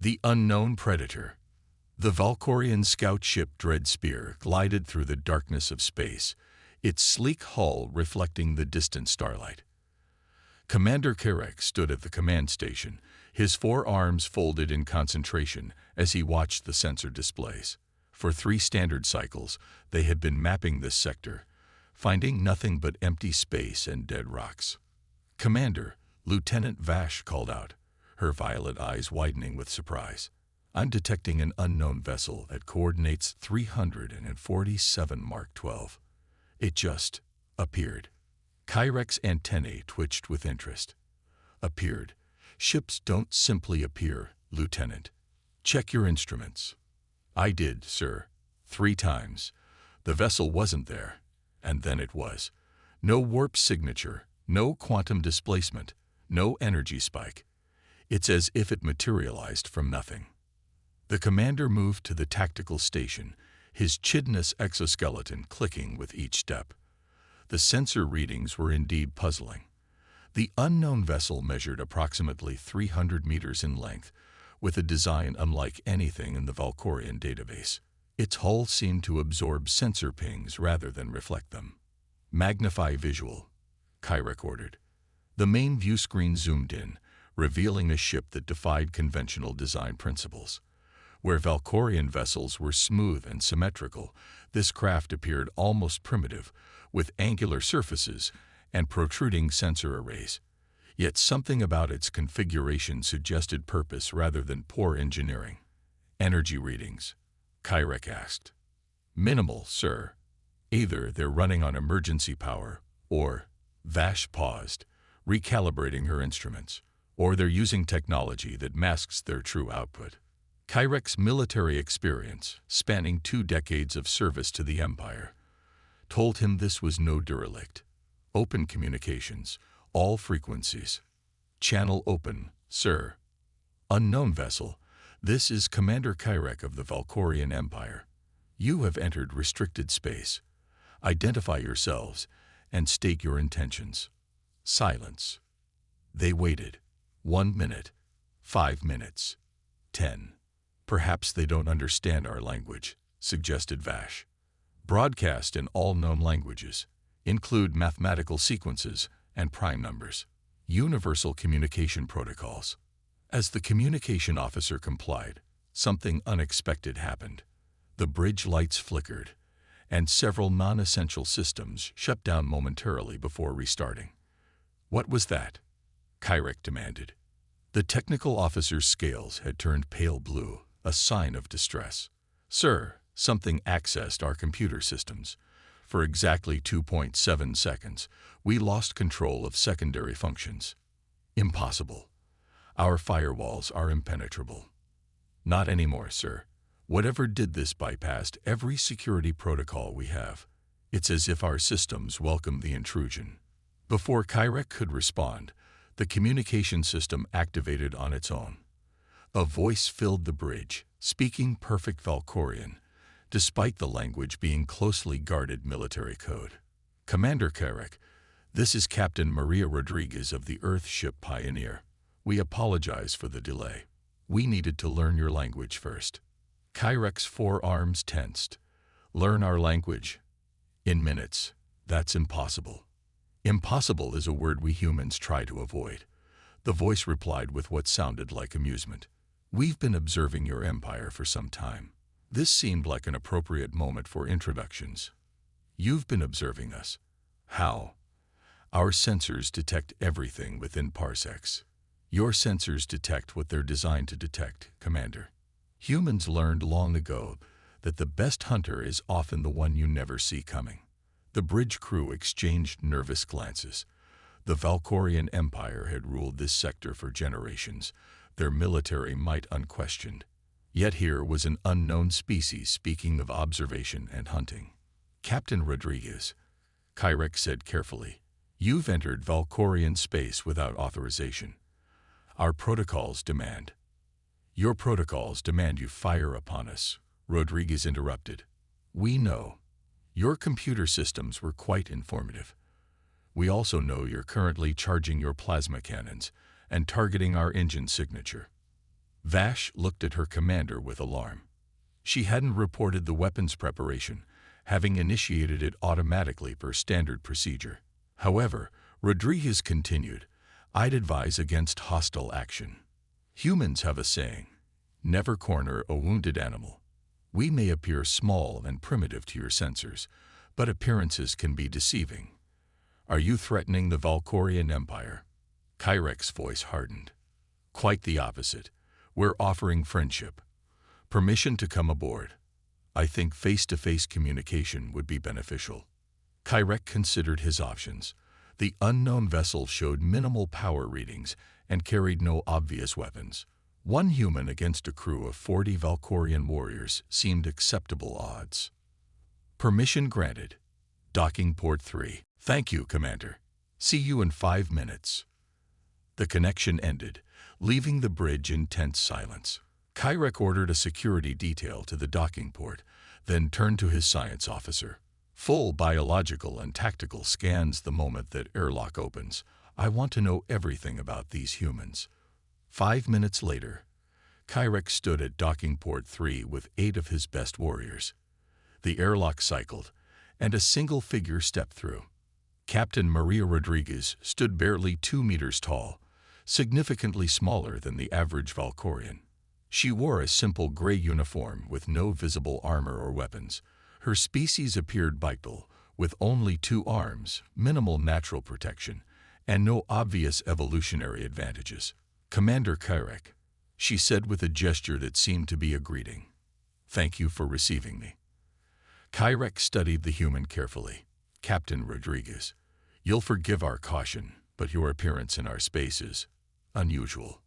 The unknown predator. The Valkorian scout ship Dread Spear glided through the darkness of space, its sleek hull reflecting the distant starlight. Commander Karek stood at the command station, his forearms folded in concentration as he watched the sensor displays. For 3 standard cycles, they had been mapping this sector, finding nothing but empty space and dead rocks. "Commander," Lieutenant Vash called out, her violet eyes widening with surprise. "I'm detecting an unknown vessel at coordinates 347 Mark 12. It just appeared." Kyrek's antennae twitched with interest. "Appeared? Ships don't simply appear, Lieutenant. Check your instruments." "I did, sir. 3 times. The vessel wasn't there. And then it was. No warp signature, no quantum displacement, no energy spike. It's as if it materialized from nothing." The commander moved to the tactical station, his chitinous exoskeleton clicking with each step. The sensor readings were indeed puzzling. The unknown vessel measured approximately 300 meters in length, with a design unlike anything in the Valkorian database. Its hull seemed to absorb sensor pings rather than reflect them. "Magnify visual," Kyrek ordered. The main view screen zoomed in, revealing a ship that defied conventional design principles. Where Valkorian vessels were smooth and symmetrical, this craft appeared almost primitive, with angular surfaces and protruding sensor arrays. Yet something about its configuration suggested purpose rather than poor engineering. "Energy readings?" Kyrek asked. "Minimal, sir. Either they're running on emergency power, or—" Vash paused, recalibrating her instruments, "or they're using technology that masks their true output." Kyrek's military experience, spanning 2 decades of service to the Empire, told him this was no derelict. "Open communications, all frequencies." "Channel open, sir." "Unknown vessel, this is Commander Kyrek of the Valkorian Empire. You have entered restricted space. Identify yourselves and state your intentions." Silence. They waited. 1 minute, 5 minutes, 10. "Perhaps they don't understand our language," suggested Vash. "Broadcast in all known languages. Include mathematical sequences and prime numbers. Universal communication protocols." As the communication officer complied, something unexpected happened. The bridge lights flickered, and several non-essential systems shut down momentarily before restarting. "What was that?" Kyrek demanded. The technical officer's scales had turned pale blue, a sign of distress. "Sir, something accessed our computer systems. For exactly 2.7 seconds, we lost control of secondary functions." "Impossible. Our firewalls are impenetrable." "Not anymore, sir. Whatever did this bypassed every security protocol we have. It's as if our systems welcomed the intrusion." Before Kyrek could respond, the communication system activated on its own. A voice filled the bridge, speaking perfect Valkorian, despite the language being closely guarded military code. "Commander Kyrek, this is Captain Maria Rodriguez of the Earth ship Pioneer. We apologize for the delay. We needed to learn your language first." Kyrek's forearms tensed. "Learn our language? In minutes. That's impossible." "Impossible is a word we humans try to avoid," the voice replied with what sounded like amusement. "We've been observing your empire for some time. This seemed like an appropriate moment for introductions." "You've been observing us? How?" "Our sensors detect everything within parsecs." "Your sensors detect what they're designed to detect, Commander. Humans learned long ago that the best hunter is often the one you never see coming." The bridge crew exchanged nervous glances. The Valkorian Empire had ruled this sector for generations, their military might unquestioned. Yet here was an unknown species speaking of observation and hunting. "Captain Rodriguez," Kyrek said carefully, "you've entered Valkorian space without authorization. Our protocols demand—" "Your protocols demand you fire upon us," Rodriguez interrupted. "We know. Your computer systems were quite informative. We also know you're currently charging your plasma cannons and targeting our engine signature." Vash looked at her commander with alarm. She hadn't reported the weapons preparation, having initiated it automatically per standard procedure. However, Rodriguez continued, "I'd advise against hostile action. Humans have a saying, never corner a wounded animal. We may appear small and primitive to your sensors, but appearances can be deceiving. Are you threatening the Valkorian Empire?" Kyrek's voice hardened. "Quite the opposite. We're offering friendship. Permission to come aboard. I think face-to-face communication would be beneficial." Kyrek considered his options. The unknown vessel showed minimal power readings and carried no obvious weapons. One human against a crew of 40 Valkorian warriors seemed acceptable odds. "Permission granted. Docking port 3. Thank you, Commander. See you in 5 minutes." The connection ended, leaving the bridge in tense silence. Kyrek ordered a security detail to the docking port, then turned to his science officer. "Full biological and tactical scans the moment that airlock opens. I want to know everything about these humans." 5 minutes later, Kyrek stood at docking port 3 with 8 of his best warriors. The airlock cycled, and a single figure stepped through. Captain Maria Rodriguez stood barely 2 meters tall, significantly smaller than the average Valkorian. She wore a simple gray uniform with no visible armor or weapons. Her species appeared bipedal, with only 2 arms, minimal natural protection, and no obvious evolutionary advantages. "Commander Kyrek," she said with a gesture that seemed to be a greeting. "Thank you for receiving me." Kyrek studied the human carefully. "Captain Rodriguez, you'll forgive our caution, but your appearance in our space is unusual."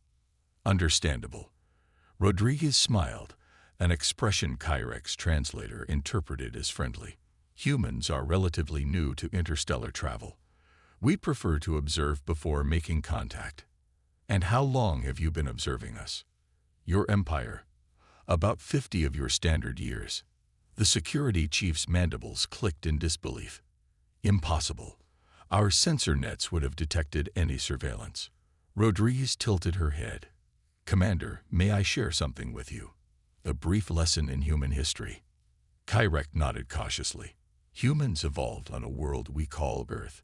"Understandable." Rodriguez smiled, an expression Kyrek's translator interpreted as friendly. "Humans are relatively new to interstellar travel. We prefer to observe before making contact." "And how long have you been observing us?" "Your empire. About 50 of your standard years." The security chief's mandibles clicked in disbelief. "Impossible. Our sensor nets would have detected any surveillance." Rodriguez tilted her head. "Commander, may I share something with you? A brief lesson in human history." Kyrek nodded cautiously. "Humans evolved on a world we call Earth.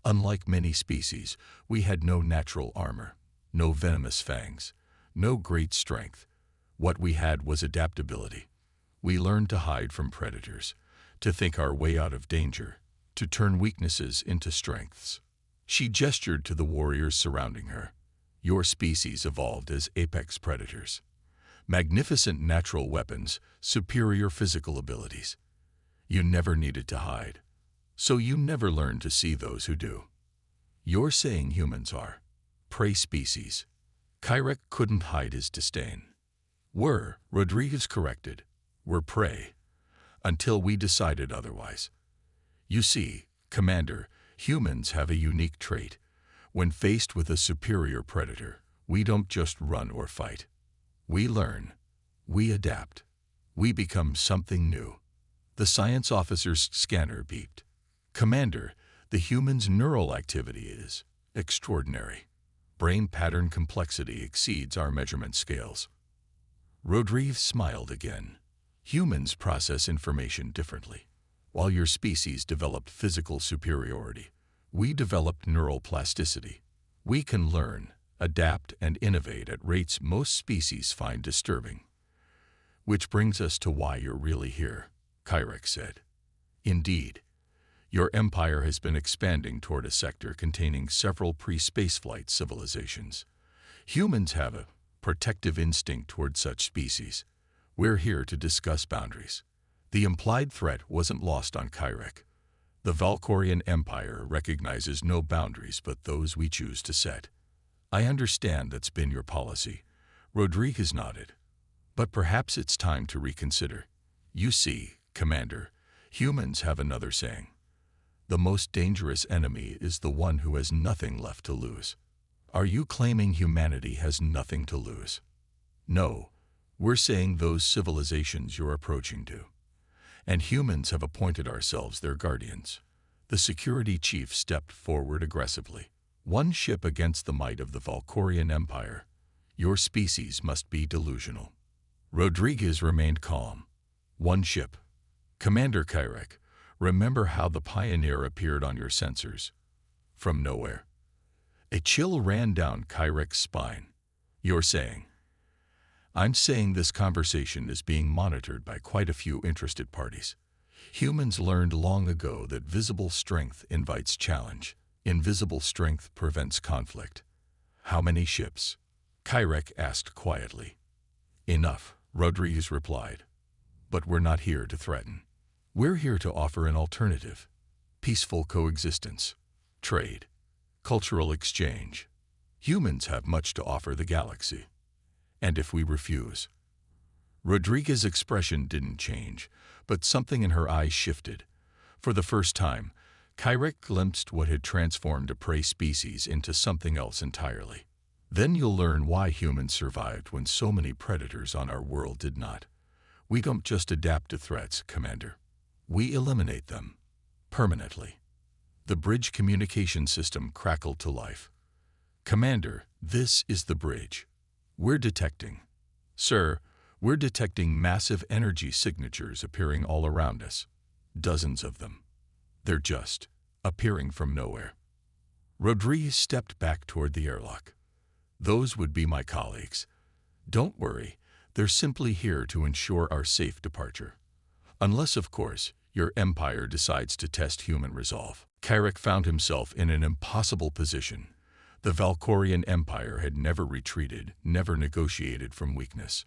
Unlike many species, we had no natural armor, no venomous fangs, no great strength. What we had was adaptability. We learned to hide from predators, to think our way out of danger, to turn weaknesses into strengths." She gestured to the warriors surrounding her. "Your species evolved as apex predators. Magnificent natural weapons, superior physical abilities. You never needed to hide. So you never learned to see those who do. You're saying humans are prey species." Kyrek couldn't hide his disdain. Rodriguez corrected. "We're prey. Until we decided otherwise. You see, Commander, humans have a unique trait. When faced with a superior predator, we don't just run or fight. We learn. We adapt. We become something new." The science officer's scanner beeped. "Commander, the human's neural activity is extraordinary. Brain pattern complexity exceeds our measurement scales." Rodriguez smiled again. "Humans process information differently. While your species developed physical superiority, we developed neural plasticity. We can learn, adapt, and innovate at rates most species find disturbing." "Which brings us to why you're really here," Kyrek said. "Indeed. Your empire has been expanding toward a sector containing several pre-spaceflight civilizations. Humans have a protective instinct toward such species. We're here to discuss boundaries." The implied threat wasn't lost on Kyrek. The Valkorian Empire recognizes no boundaries but those we choose to set. "I understand that's been your policy." Rodriguez nodded. "But perhaps it's time to reconsider. You see, Commander, humans have another saying. The most dangerous enemy is the one who has nothing left to lose." Are you claiming humanity has nothing to lose? No, we're saying those civilizations you're approaching do. And humans have appointed ourselves their guardians. The security chief stepped forward aggressively. "One ship against the might of the Valkorian Empire. Your species must be delusional. Rodriguez remained calm. One ship. Commander Kyrek, remember how the Pioneer appeared on your sensors? From nowhere. A chill ran down Kyrek's spine. You're saying? I'm saying this conversation is being monitored by quite a few interested parties. Humans learned long ago that visible strength invites challenge. Invisible strength prevents conflict. How many ships? Kyrek asked quietly. Enough, Rodriguez replied. But we're not here to threaten. We're here to offer an alternative. Peaceful coexistence. Trade. Cultural exchange. Humans have much to offer the galaxy. And if we refuse? Rodriguez's expression didn't change, but something in her eyes shifted. For the first time, Kyrek glimpsed what had transformed a prey species into something else entirely. Then you'll learn why humans survived when so many predators on our world did not. We don't just adapt to threats, Commander. We eliminate them. Permanently. The bridge communication system crackled to life. Commander, this is the bridge. We're detecting. Sir, we're detecting massive energy signatures appearing all around us. Dozens of them. They're just appearing from nowhere. Rodriguez stepped back toward the airlock. Those would be my colleagues. Don't worry, they're simply here to ensure our safe departure. Unless, of course, your empire decides to test human resolve. Kyrek found himself in an impossible position. The Valkorian Empire had never retreated, never negotiated from weakness.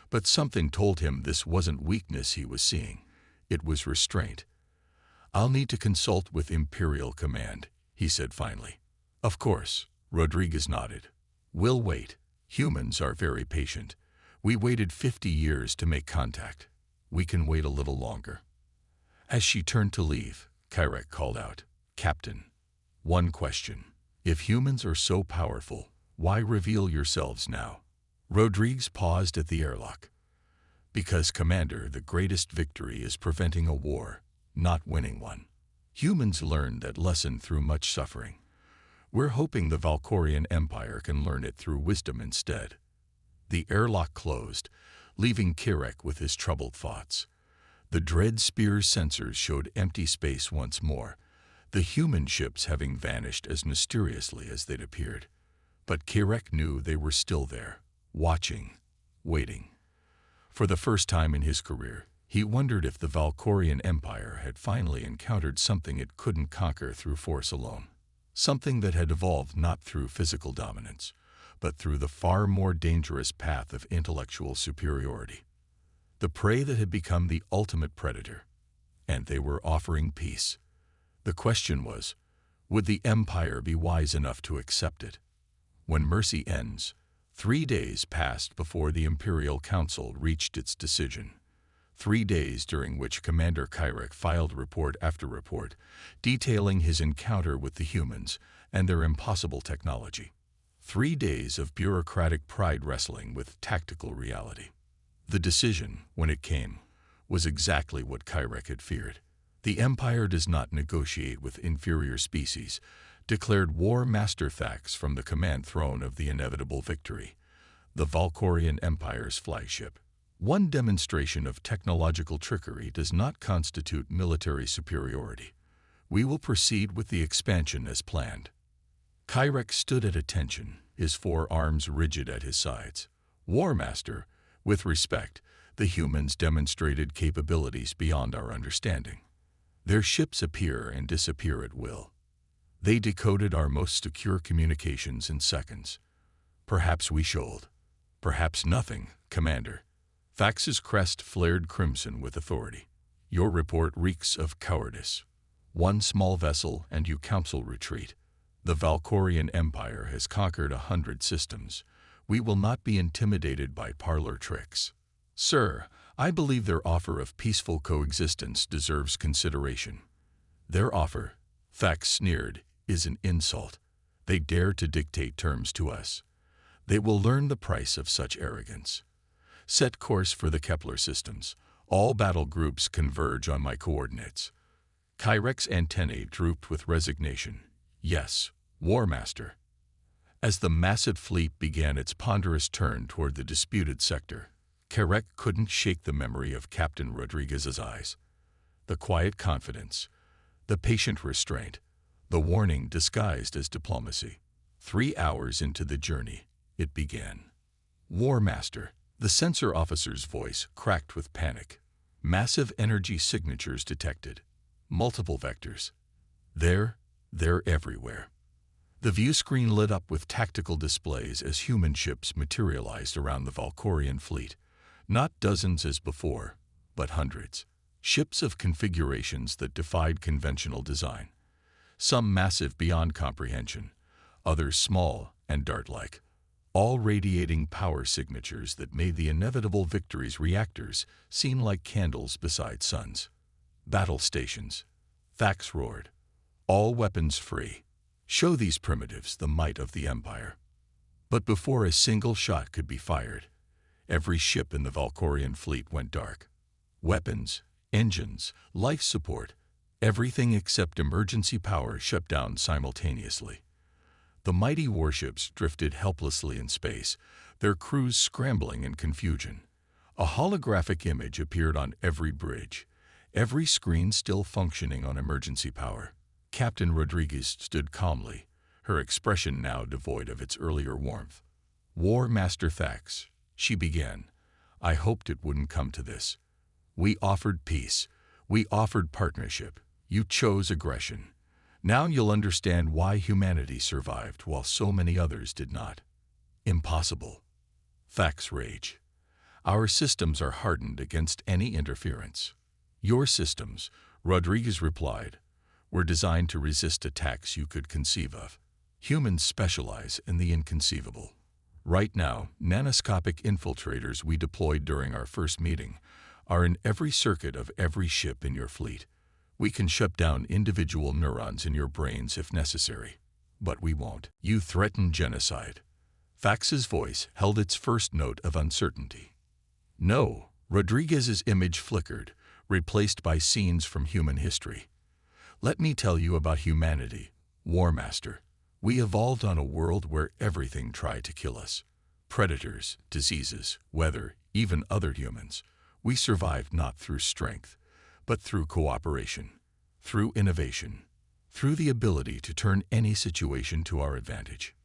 But something told him this wasn't weakness he was seeing. It was restraint. I'll need to consult with Imperial Command, he said finally. Of course, Rodriguez nodded. We'll wait. Humans are very patient. We waited 50 years to make contact. We can wait a little longer. As she turned to leave, Kyrek called out, Captain, one question. If humans are so powerful, why reveal yourselves now? Rodriguez paused at the airlock. Because, Commander, the greatest victory is preventing a war, not winning one. Humans learned that lesson through much suffering. We're hoping the Valkorian Empire can learn it through wisdom instead. The airlock closed, leaving Kyrek with his troubled thoughts. The Dread Spear's sensors showed empty space once more, the human ships having vanished as mysteriously as they'd appeared. But Kyrek knew they were still there, watching, waiting. For the first time in his career, he wondered if the Valkorian Empire had finally encountered something it couldn't conquer through force alone. Something that had evolved not through physical dominance, but through the far more dangerous path of intellectual superiority. The prey that had become the ultimate predator. And they were offering peace. The question was, would the Empire be wise enough to accept it? When mercy ends, 3 days passed before the Imperial Council reached its decision. 3 days during which Commander Kyrek filed report after report, detailing his encounter with the humans and their impossible technology. 3 days of bureaucratic pride wrestling with tactical reality. The decision, when it came, was exactly what Kyrek had feared. The Empire does not negotiate with inferior species, declared War Master Thax from the command throne of the inevitable victory, the Valkorian Empire's flagship. One demonstration of technological trickery does not constitute military superiority. We will proceed with the expansion as planned. Kyrek stood at attention, his 4 arms rigid at his sides. War Master, with respect, the humans demonstrated capabilities beyond our understanding. Their ships appear and disappear at will. They decoded our most secure communications in seconds. Perhaps we should. Perhaps nothing, Commander. Thax's crest flared crimson with authority. Your report reeks of cowardice. 1 small vessel and you counsel retreat. The Valkorian Empire has conquered 100 systems. We will not be intimidated by parlor tricks. Sir, I believe their offer of peaceful coexistence deserves consideration. Their offer, Thax sneered, is an insult. They dare to dictate terms to us. They will learn the price of such arrogance. Set course for the Kepler systems. All battle groups converge on my coordinates. Kyrek's antennae drooped with resignation. Yes, War Master. As the massive fleet began its ponderous turn toward the disputed sector, Carec couldn't shake the memory of Captain Rodriguez's eyes. The quiet confidence, the patient restraint, the warning disguised as diplomacy. 3 hours into the journey, it began. War Master, the sensor officer's voice cracked with panic. Massive energy signatures detected. Multiple vectors. They're everywhere. The view screen lit up with tactical displays as human ships materialized around the Valkorian fleet. Not dozens as before, but hundreds. Ships of configurations that defied conventional design. Some massive beyond comprehension, others small and dart-like, all radiating power signatures that made the inevitable victory's reactors seem like candles beside suns. Battle stations. Thax roared. All weapons free. Show these primitives the might of the Empire. But before a single shot could be fired, every ship in the Valkorian fleet went dark. Weapons, engines, life support, everything except emergency power shut down simultaneously. The mighty warships drifted helplessly in space, their crews scrambling in confusion. A holographic image appeared on every bridge, every screen still functioning on emergency power. Captain Rodriguez stood calmly, her expression now devoid of its earlier warmth. War Master Thax, she began. I hoped it wouldn't come to this. We offered peace. We offered partnership. You chose aggression. Now you'll understand why humanity survived while so many others did not. Impossible. Thax rage. Our systems are hardened against any interference. Your systems, Rodriguez replied, were designed to resist attacks you could conceive of. Humans specialize in the inconceivable. Right now, nanoscopic infiltrators we deployed during our first meeting are in every circuit of every ship in your fleet. We can shut down individual neurons in your brains if necessary. But we won't. You threaten genocide. Thax's voice held its first note of uncertainty. No, Rodriguez's image flickered, replaced by scenes from human history. Let me tell you about humanity, War Master. We evolved on a world where everything tried to kill us. Predators, diseases, weather, even other humans. We survived not through strength, but through cooperation, through innovation, through the ability to turn any situation to our advantage.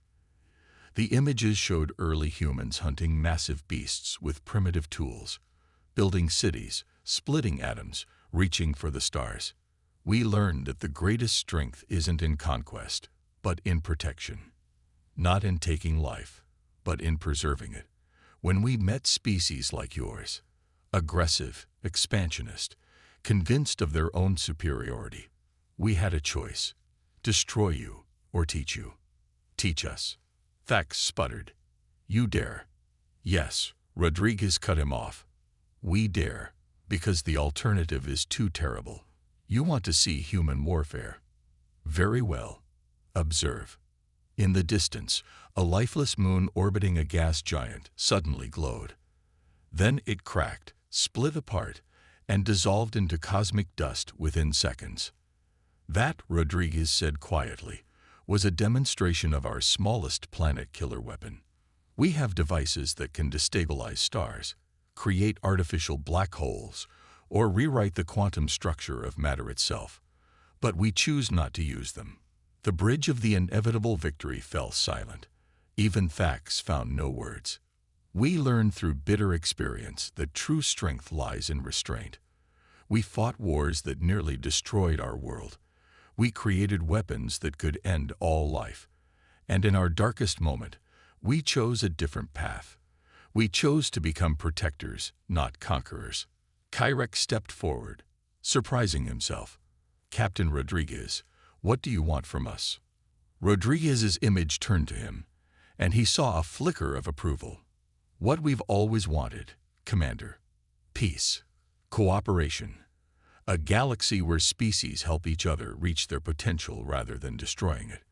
The images showed early humans hunting massive beasts with primitive tools, building cities, splitting atoms, reaching for the stars. We learned that the greatest strength isn't in conquest, but in protection. Not in taking life, but in preserving it. When we met species like yours, aggressive, expansionist, convinced of their own superiority, we had a choice: destroy you or teach you. Teach us. Thax sputtered. You dare. Yes, Rodriguez cut him off. We dare, because the alternative is too terrible. You want to see human warfare. Very well. Observe. In the distance, a lifeless moon orbiting a gas giant suddenly glowed. Then it cracked, split apart, and dissolved into cosmic dust within seconds. That, Rodriguez said quietly, was a demonstration of our smallest planet-killer weapon. We have devices that can destabilize stars, create artificial black holes, or rewrite the quantum structure of matter itself. But we choose not to use them. The bridge of the inevitable victory fell silent. Even Thax found no words. We learned through bitter experience that true strength lies in restraint. We fought wars that nearly destroyed our world. We created weapons that could end all life. And in our darkest moment, we chose a different path. We chose to become protectors, not conquerors. Carec stepped forward, surprising himself. Captain Rodriguez, what do you want from us? Rodriguez's image turned to him, and he saw a flicker of approval. What we've always wanted, Commander. Peace. Cooperation. A galaxy where species help each other reach their potential rather than destroying it.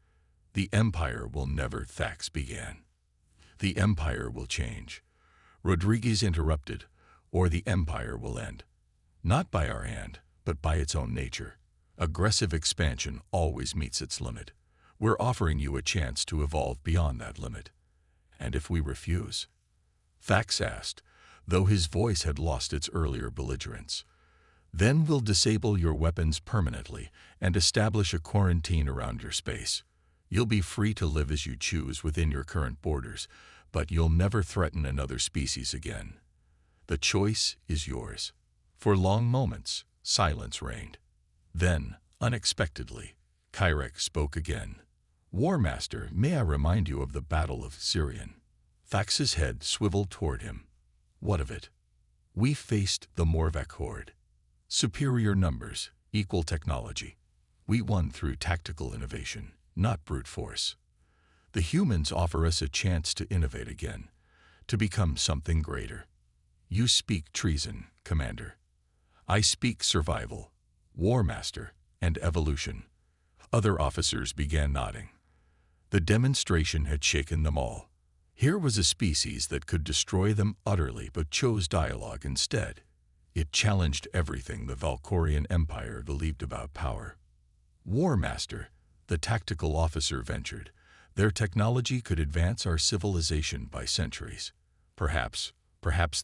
The Empire will never, Thax began. The Empire will change. Rodriguez interrupted, or the Empire will end. Not by our hand, but by its own nature. Aggressive expansion always meets its limit. We're offering you a chance to evolve beyond that limit. And if we refuse? Thax asked, though his voice had lost its earlier belligerence. Then we'll disable your weapons permanently and establish a quarantine around your space. You'll be free to live as you choose within your current borders, but you'll never threaten another species again. The choice is yours. For long moments, silence reigned. Then, unexpectedly, Kyrek spoke again. War Master, may I remind you of the Battle of Syrian? Thax's head swiveled toward him. What of it? We faced the Morvac horde. Superior numbers, equal technology. We won through tactical innovation, not brute force. The humans offer us a chance to innovate again, to become something greater. You speak treason, Commander. I speak survival, War Master, and evolution. Other officers began nodding. The demonstration had shaken them all. Here was a species that could destroy them utterly but chose dialogue instead. It challenged everything the Valkorian Empire believed about power. War Master, the tactical officer ventured, their technology could advance our civilization by centuries. Perhaps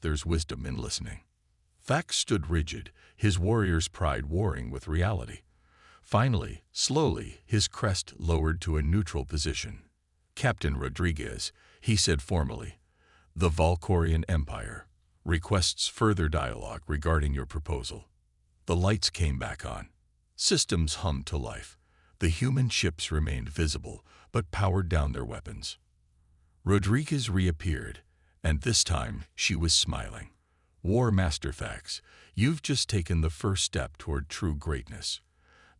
there's wisdom in listening. Thax stood rigid, his warrior's pride warring with reality. Finally, slowly, his crest lowered to a neutral position. Captain Rodriguez, he said formally, the Valkorian Empire requests further dialogue regarding your proposal. The lights came back on. Systems hummed to life. The human ships remained visible, but powered down their weapons. Rodriguez reappeared, and this time she was smiling. War Master Thax, you've just taken the first step toward true greatness.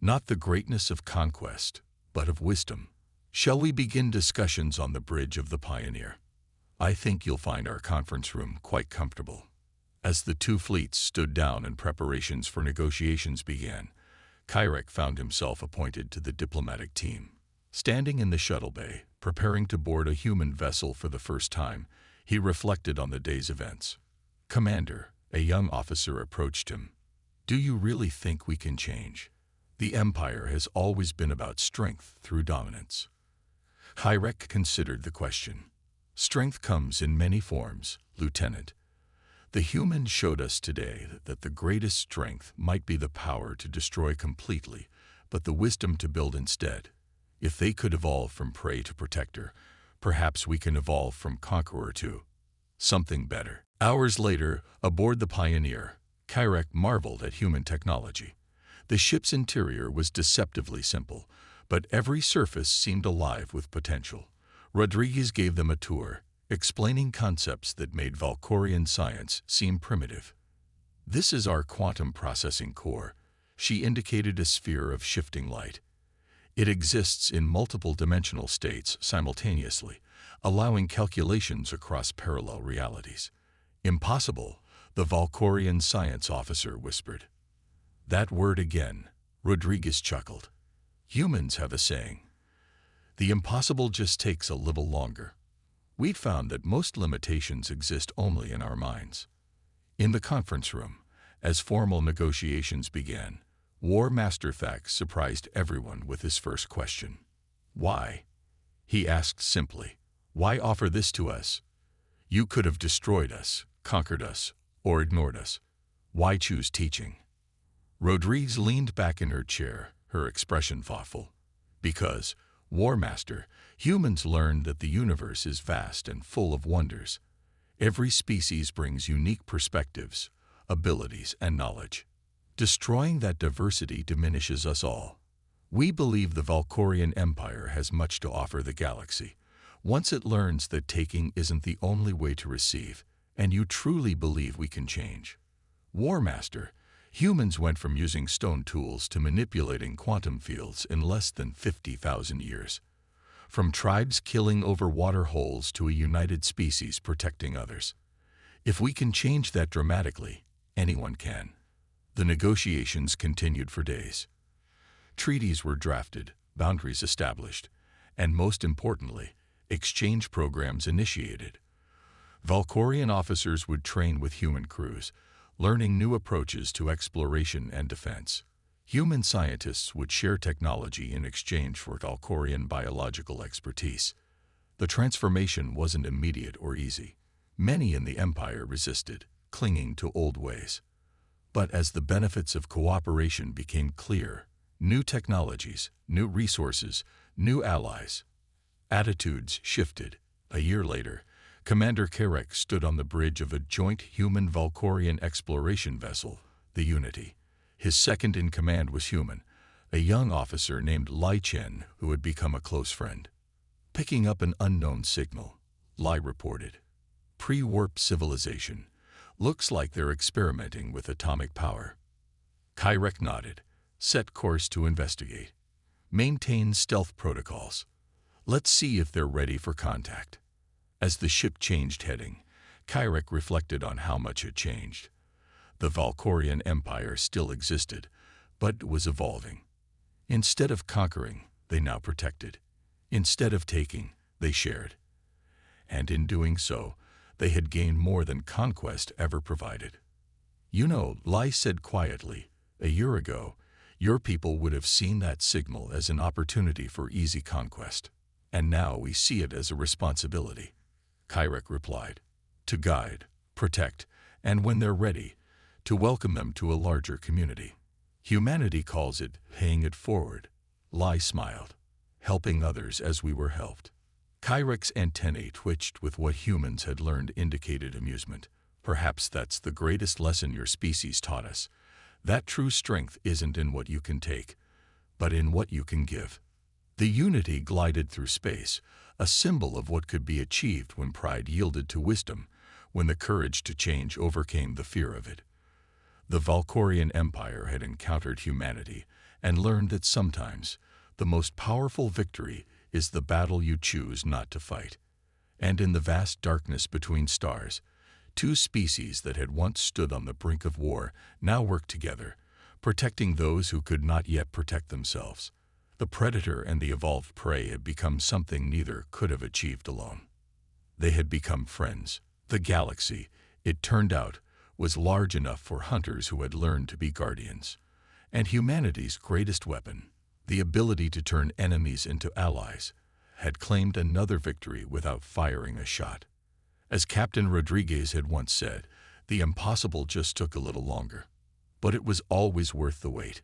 Not the greatness of conquest, but of wisdom. Shall we begin discussions on the bridge of the Pioneer? I think you'll find our conference room quite comfortable. As the two fleets stood down and preparations for negotiations began, Kyrek found himself appointed to the diplomatic team. Standing in the shuttle bay, preparing to board a human vessel for the first time, he reflected on the day's events. Commander, a young officer approached him. Do you really think we can change? The Empire has always been about strength through dominance. Kyrek considered the question. Strength comes in many forms, Lieutenant. The humans showed us today that the greatest strength might be the power to destroy completely, but the wisdom to build instead. If they could evolve from prey to protector, perhaps we can evolve from conqueror to something better. Hours later, aboard the Pioneer, Kyrek marveled at human technology. The ship's interior was deceptively simple, but every surface seemed alive with potential. Rodriguez gave them a tour, explaining concepts that made Valkorian science seem primitive. This is our quantum processing core. She indicated a sphere of shifting light. It exists in multiple dimensional states simultaneously, allowing calculations across parallel realities. Impossible, the Valkorian science officer whispered. That word again, Rodriguez chuckled. Humans have a saying. The impossible just takes a little longer. We'd found that most limitations exist only in our minds. In the conference room, as formal negotiations began, War Master Thax surprised everyone with his first question. Why? He asked simply. Why offer this to us? You could have destroyed us, conquered us, or ignored us. Why choose teaching? Rodriguez leaned back in her chair, her expression thoughtful. Because, War Master, humans learned that the universe is vast and full of wonders. Every species brings unique perspectives, abilities, and knowledge. Destroying that diversity diminishes us all. We believe the Valkorian Empire has much to offer the galaxy. Once it learns that taking isn't the only way to receive, and you truly believe we can change. War Master, humans went from using stone tools to manipulating quantum fields in less than 50,000 years. From tribes killing over water holes to a united species protecting others. If we can change that dramatically, anyone can. The negotiations continued for days. Treaties were drafted, boundaries established, and most importantly, exchange programs initiated. Valkorian officers would train with human crews, learning new approaches to exploration and defense. Human scientists would share technology in exchange for Valkorian biological expertise. The transformation wasn't immediate or easy. Many in the Empire resisted, clinging to old ways. But as the benefits of cooperation became clear, new technologies, new resources, new allies, attitudes shifted. A year later, Commander Karek stood on the bridge of a joint human-Valkorian exploration vessel, the Unity. His second in command was human, a young officer named Lai Chen who had become a close friend. Picking up an unknown signal, Lai reported, "Pre-warp civilization. Looks like they're experimenting with atomic power." Karek nodded. "Set course to investigate. Maintain stealth protocols. Let's see if they're ready for contact." As the ship changed heading, Karek reflected on how much had changed. The Valkorian Empire still existed, but was evolving. Instead of conquering, they now protected. Instead of taking, they shared. And in doing so, they had gained more than conquest ever provided. "You know," Lai said quietly, "a year ago, your people would have seen that signal as an opportunity for easy conquest. And now we see it as a responsibility." Karek replied, "To guide, protect, and when they're ready, to welcome them to a larger community. Humanity calls it paying it forward." Lai smiled, "Helping others as we were helped." Karek's antennae twitched with what humans had learned indicated amusement. "Perhaps that's the greatest lesson your species taught us. That true strength isn't in what you can take, but in what you can give." The Unity glided through space, a symbol of what could be achieved when pride yielded to wisdom, when the courage to change overcame the fear of it. The Valkorian Empire had encountered humanity and learned that sometimes the most powerful victory is the battle you choose not to fight. And in the vast darkness between stars, two species that had once stood on the brink of war now worked together, protecting those who could not yet protect themselves. The predator and the evolved prey had become something neither could have achieved alone. They had become friends. The galaxy, it turned out, was large enough for hunters who had learned to be guardians. And humanity's greatest weapon, the ability to turn enemies into allies, had claimed another victory without firing a shot. As Captain Rodriguez had once said, the impossible just took a little longer. But it was always worth the wait.